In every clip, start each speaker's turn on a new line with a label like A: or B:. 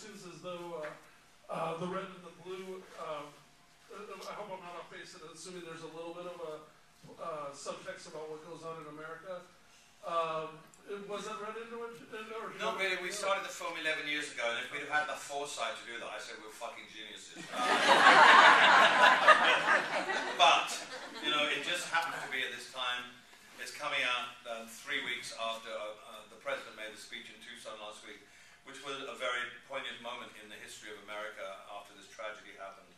A: seems as though the red and the blue, I hope I'm not off base in assuming there's a little bit of a subtext about what goes on in America. Was that read into it?
B: Not really. We started the film 11 years ago, and if we'd have had the foresight to do that, I said we're fucking geniuses. But, you know, it just happened to be at this time. It's coming out 3 weeks after the President made the speech in Tucson last week, which was a very poignant moment in the history of America after this tragedy happened.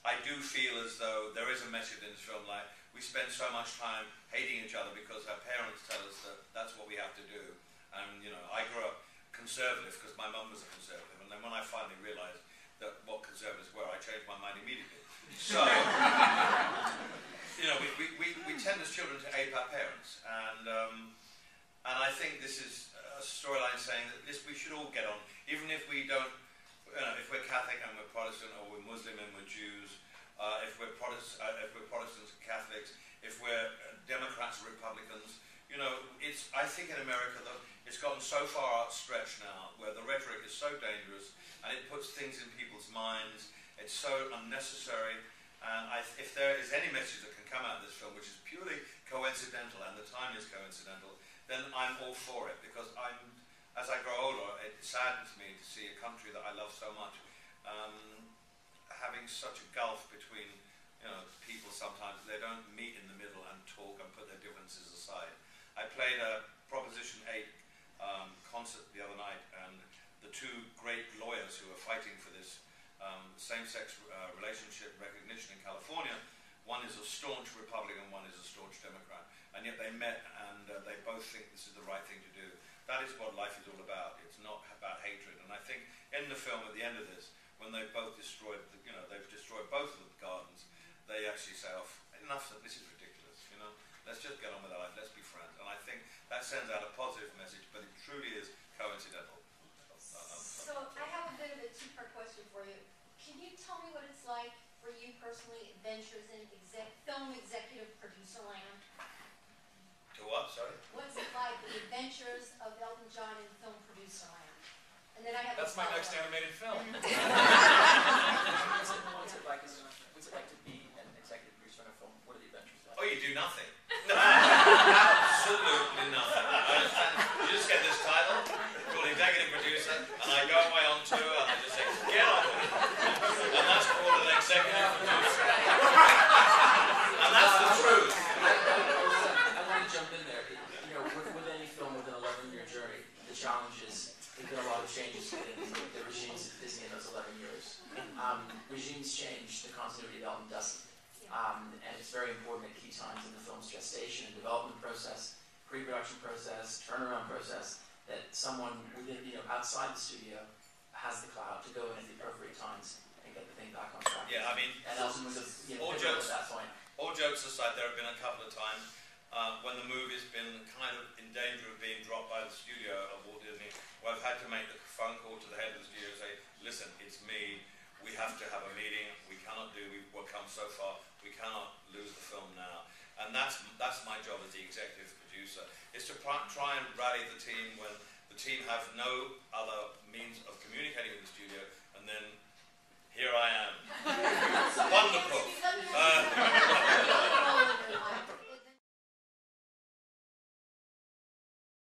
B: I do feel as though there is a message in this film, like, we spend so much time hating each other because our parents tell us that that's what we have to do. And, you know, I grew up conservative because my mum was a conservative. And then when I finally realized that what conservatives were, I changed my mind immediately. So, you know, we tend as children to ape our parents. And I think this is a storyline saying that we should all get on, even if we don't, you know, if we're Catholic and we're Protestant, or we're Muslim and we're Jews, if we're Protestants and Catholics, if we're Democrats or Republicans, you know, I think in America that it's gotten so far outstretched now, where the rhetoric is so dangerous, and it puts things in people's minds. It's so unnecessary, and if there is any message that can come out of this film, which is purely coincidental, and the time is coincidental, then I'm all for it, because as I grow older, it saddens me to see a country that I love so much having such a gulf between, you know, people sometimes. They don't meet in the middle and talk and put their differences aside. I played a Proposition 8 concert the other night, and the two great lawyers who are fighting for this same-sex relationship recognition in California, one is a staunch Republican, one is a staunch Democrat, and yet they met and they both think this is the right thing to do. That is what life is all about. It's not about hatred. And I think in the film, at the end of this, when they've both destroyed, they've destroyed both of the gardens, they actually say, oh, enough, this is ridiculous, you know, let's just get on with our life, let's be friends. And I think that sends out a positive message, but it truly is coincidental.
C: So I have a bit of a two-part question for you. Can you tell me what it's like for you personally, adventures in film executive producer land?
B: To what, sorry?
C: What's it like, the adventures of Elton John in film producer land? And then I have
D: That's my next animated film.
E: What's it like to be an executive producer on a film? What are the adventures like?
B: Oh, you do nothing. Absolutely nothing. You just get this title, called executive producer, and I go away on tour and I just say, get on with it. And that's called an executive producer. And that's the truth.
E: I want to jump in there. You know, with any film with an 11-year journey, the challenge is there's been a lot of changes in the regimes at Disney in those 11 years. Regimes change, the continuity of Elton doesn't. And it's very important at key times in the film's gestation and development process, pre-production process, turnaround process, that someone within, outside the studio has the clout to go in at the appropriate times and get the thing back on track.
B: Yeah, I mean,
E: and Elton was
B: all
E: jokes at that point.
B: All jokes aside, there have been a couple of times when the movie's been kind of in danger of being dropped by the studio of Walt Disney, where I've had to make the phone call to the head of the studio and say, listen, it's me, we have to have a meeting, we've come so far, we cannot lose the film now. And that's my job as the executive producer, is to try and rally the team when the team have no other means of communicating with the studio, and then here I am. Wonderful.